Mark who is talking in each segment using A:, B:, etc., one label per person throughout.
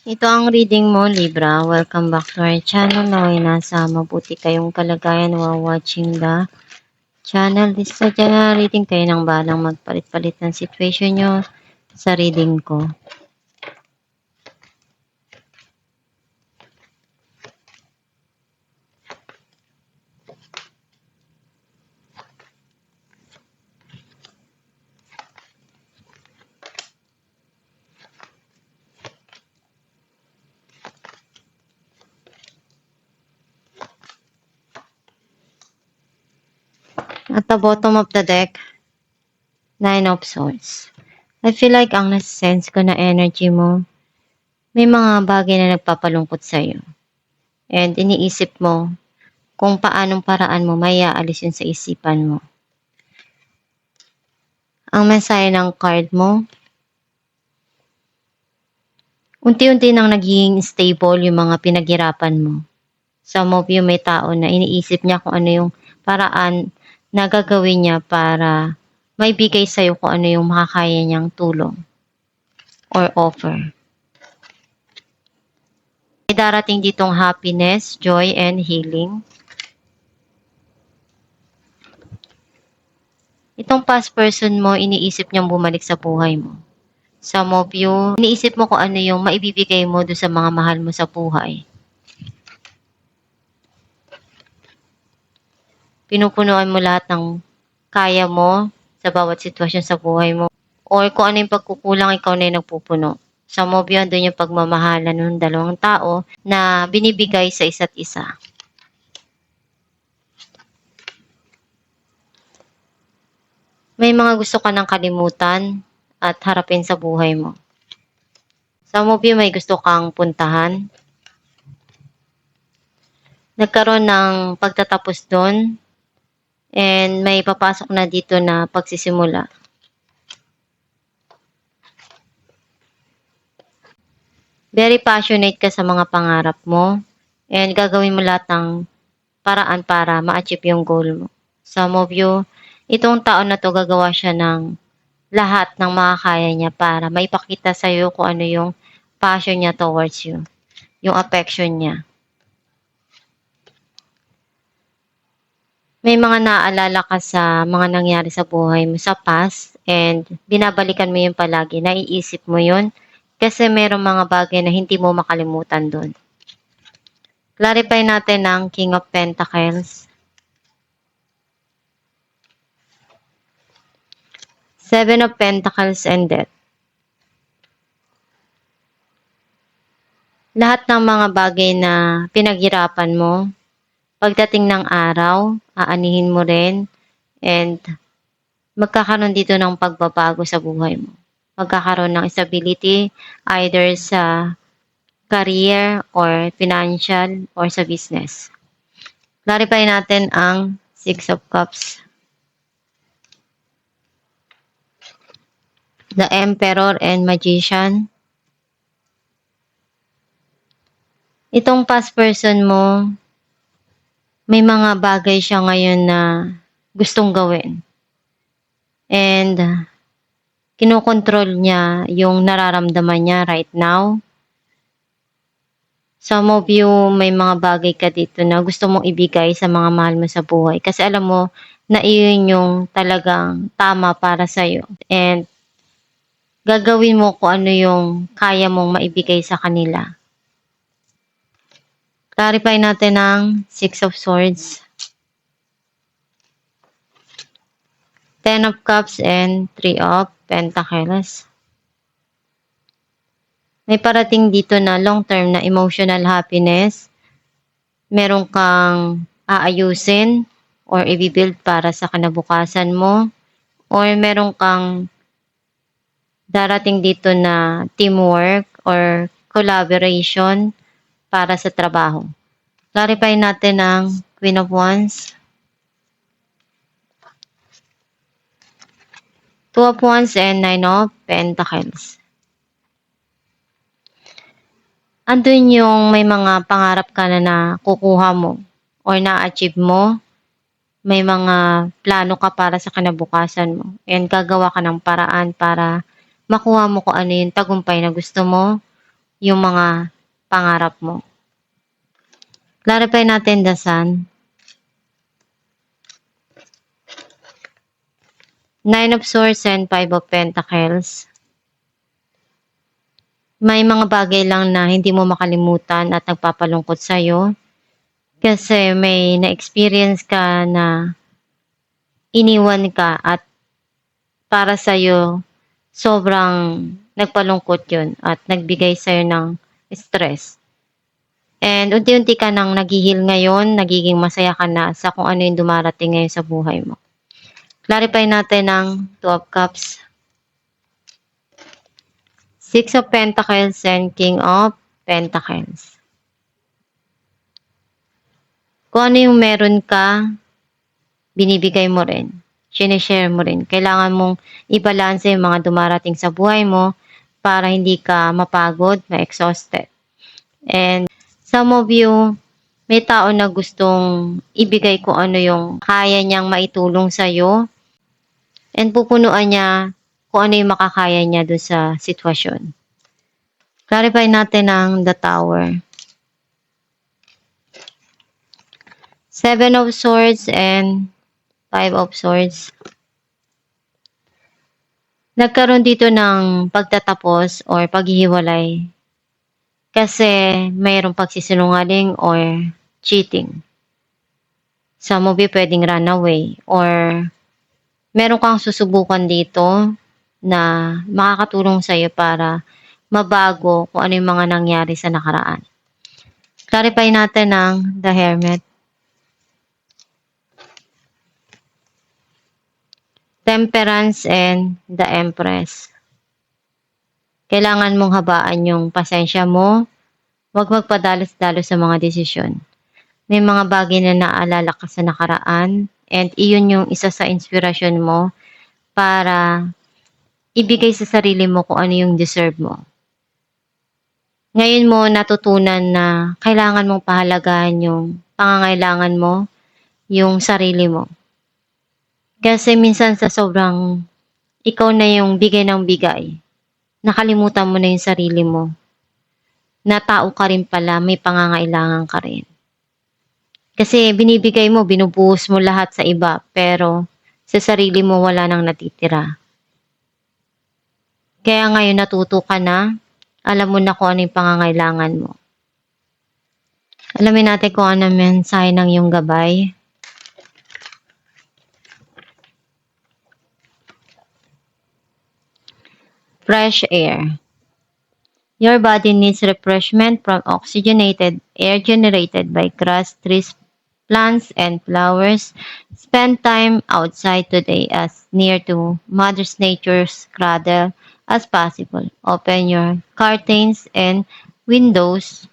A: Ito ang reading mo, Libra. Welcome back to our channel. Naway nasa mabuti kayong kalagayan while watching the channel. This is a general reading. Kayo nang balang magpalit-palit ng situation nyo sa reading ko. At the bottom of the deck, Nine of Swords. I feel like ang nasa-sense ko na energy mo, may mga bagay na nagpapalungkot sa'yo. And iniisip mo kung paanong paraan mo may aalis yun sa isipan mo. Ang mensahe ng card mo, unti-unti nang naging stable yung mga pinaghirapan mo. Some of you may tao na iniisip niya kung ano yung paraan na gagawin niya para maibigay sa'yo kung ano yung makakaya niyang tulong or offer. May darating ditong happiness, joy, and healing. Itong past person mo, iniisip niyang bumalik sa buhay mo. Some of you, iniisip mo kung ano yung maibibigay mo doon sa mga mahal mo sa buhay. Pinupunuan mo lahat ng kaya mo sa bawat sitwasyon sa buhay mo. Or kung ano yung pagkukulang, ikaw na yung nagpupuno. Some of you, doon yung pagmamahalan ng dalawang tao na binibigay sa isa't isa. May mga gusto ka ng kalimutan at harapin sa buhay mo. Some of you, may gusto kang puntahan. Nagkaroon ng pagtatapos doon and may papasok na dito na pagsisimula. Very passionate ka sa mga pangarap mo and gagawin mo lahat ng paraan para ma-achieve yung goal mo. Some of you, itong taon na to gagawa siya ng lahat ng makakaya niya para maipakita sa iyo kung ano yung passion niya towards you, yung affection niya. May mga naaalala ka sa mga nangyari sa buhay mo sa past and binabalikan mo yun palagi, naiisip mo yun kasi mayroong mga bagay na hindi mo makalimutan doon. Clarify natin ang King of Pentacles. Seven of Pentacles and Death. Lahat ng mga bagay na pinaghirapan mo, pagdating ng araw, aanihin mo rin and magkakaroon dito ng pagbabago sa buhay mo. Magkakaroon ng stability either sa career or financial or sa business. Clarify natin ang Six of Cups. The Emperor and Magician. Itong past person mo, may mga bagay siya ngayon na gustong gawin. And kinokontrol niya yung nararamdaman niya right now. Some of you, may mga bagay ka dito na gusto mong ibigay sa mga mahal mo sa buhay. Kasi alam mo na iyon yung talagang tama para sa'yo. And gagawin mo kung ano yung kaya mong maibigay sa kanila. Clarify natin ang Six of Swords. Ten of Cups and Three of Pentacles. May parating dito na long-term na emotional happiness. Meron kang aayusin or i-build para sa kinabukasan mo. Or meron kang darating dito na teamwork or collaboration para sa trabaho. Clarify natin ang Queen of Wands. Two of Wands and Nine of Pentacles. Andun yung may mga pangarap ka na nakukuha mo or na-achieve mo. May mga plano ka para sa kinabukasan mo. And gagawa ka ng paraan para makuha mo kung ano yung tagumpay na gusto mo yung mga pangarap mo. Clarify natin the Sun. Nine of Swords and Five of Pentacles. May mga bagay lang na hindi mo makalimutan at nagpapalungkot sa'yo. Kasi may na-experience ka na iniwan ka at para sa'yo sobrang nagpalungkot yun at nagbigay sa'yo ng stress. And unti-unti ka nang naghihil ngayon, nagiging masaya ka na sa kung ano yung dumarating ngayon sa buhay mo. Clarify natin ang Two of Cups. Six of Pentacles and King of Pentacles. Kung ano yung meron ka, binibigay mo rin. Sinishare mo rin. Kailangan mong i-balance yung mga dumarating sa buhay mo para hindi ka mapagod, ma-exhausted. And some of you, may tao na gustong ibigay kung ano yung kaya niyang maitulong sa'yo. And pupunuan niya kung ano yung makakaya niya doon sa sitwasyon. Clarify natin ang the Tower. Seven of Swords and Five of Swords. Nagkaroon dito ng pagtatapos or paghihiwalay kasi mayroong pagsisinungaling or cheating. Some of you pwedeng run away or meron kang susubukan dito na makakatulong sa iyo para mabago kung ano yung mga nangyari sa nakaraan. Clarify natin ang the Hermit. Temperance and the Empress. Kailangan mong habaan yung pasensya mo. Huwag magpadalos-dalos sa mga desisyon. May mga bagay na naalala ka sa nakaraan and iyon yung isa sa inspirasyon mo para ibigay sa sarili mo kung ano yung deserve mo. Ngayon mo natutunan na kailangan mong pahalagahan yung pangangailangan mo, yung sarili mo. Kasi minsan sa sobrang ikaw na yung bigay ng bigay, nakalimutan mo na yung sarili mo. Na tao ka rin pala, may pangangailangan ka rin. Kasi binibigay mo, binubuhos mo lahat sa iba, pero sa sarili mo wala nang natitira. Kaya ngayon natuto ka na, alam mo na kung ano yung pangangailangan mo. Alamin natin kung ano mensahe ng iyong gabay. Fresh air. Your body needs refreshment from oxygenated air generated by grass, trees, plants, and flowers. Spend time outside today as near to Mother Nature's cradle as possible. Open your curtains and windows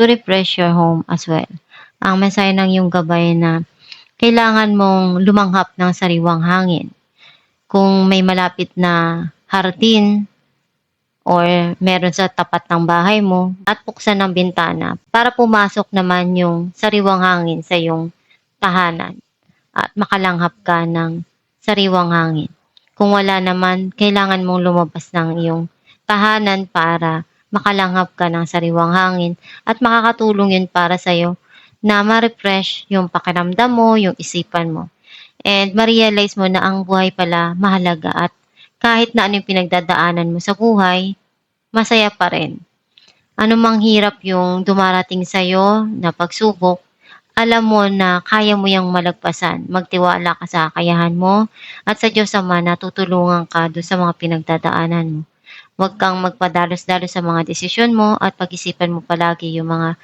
A: to refresh your home as well. Ang mensahe ng iyong gabay na kailangan mong lumanghap ng sariwang hangin. Kung may malapit na hardin, or meron sa tapat ng bahay mo at buksan ng bintana para pumasok naman yung sariwang hangin sa iyong tahanan at makalanghap ka ng sariwang hangin. Kung wala naman, kailangan mong lumabas ng iyong tahanan para makalanghap ka ng sariwang hangin at makakatulong yun para sa iyo na ma-refresh yung pakiramdam mo, yung isipan mo. And ma-realize mo na ang buhay pala mahalaga at kahit na ano yung pinagdadaanan mo sa buhay, masaya pa rin. Ano mang hirap yung dumarating sa'yo na pagsubok, alam mo na kaya mo yung malagpasan. Magtiwala ka sa kakayahan mo at sa Diyos Ama na tutulungan ka doon sa mga pinagdadaanan mo. Huwag kang magpadalos-dalos sa mga desisyon mo at pag-isipan mo palagi yung mga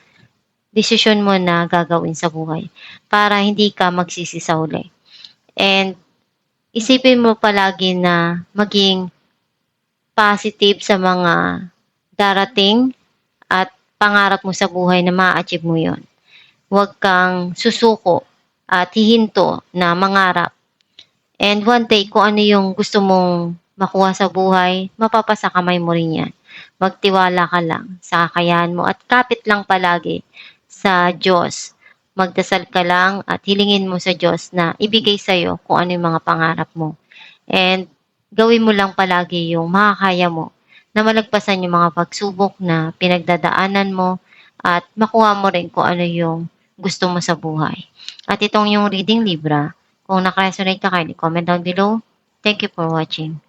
A: desisyon mo na gagawin sa buhay para hindi ka magsisi sa huli. And isipin mo palagi na maging positive sa mga darating at pangarap mo sa buhay na ma-achieve mo yon. Huwag kang susuko at hihinto na mangarap. And one day, kung ano yung gusto mong makuha sa buhay, mapapasa kamay mo rin yan. Magtiwala ka lang sa kakayahan mo at kapit lang palagi sa Diyos. Magdasal ka lang at hilingin mo sa Diyos na ibigay sa'yo kung ano yung mga pangarap mo. And gawin mo lang palagi yung makakaya mo na malagpasan yung mga pagsubok na pinagdadaanan mo at makuha mo rin kung ano yung gusto mo sa buhay. At itong yung reading libra, kung naka-resonate ka, kindly comment down below. Thank you for watching.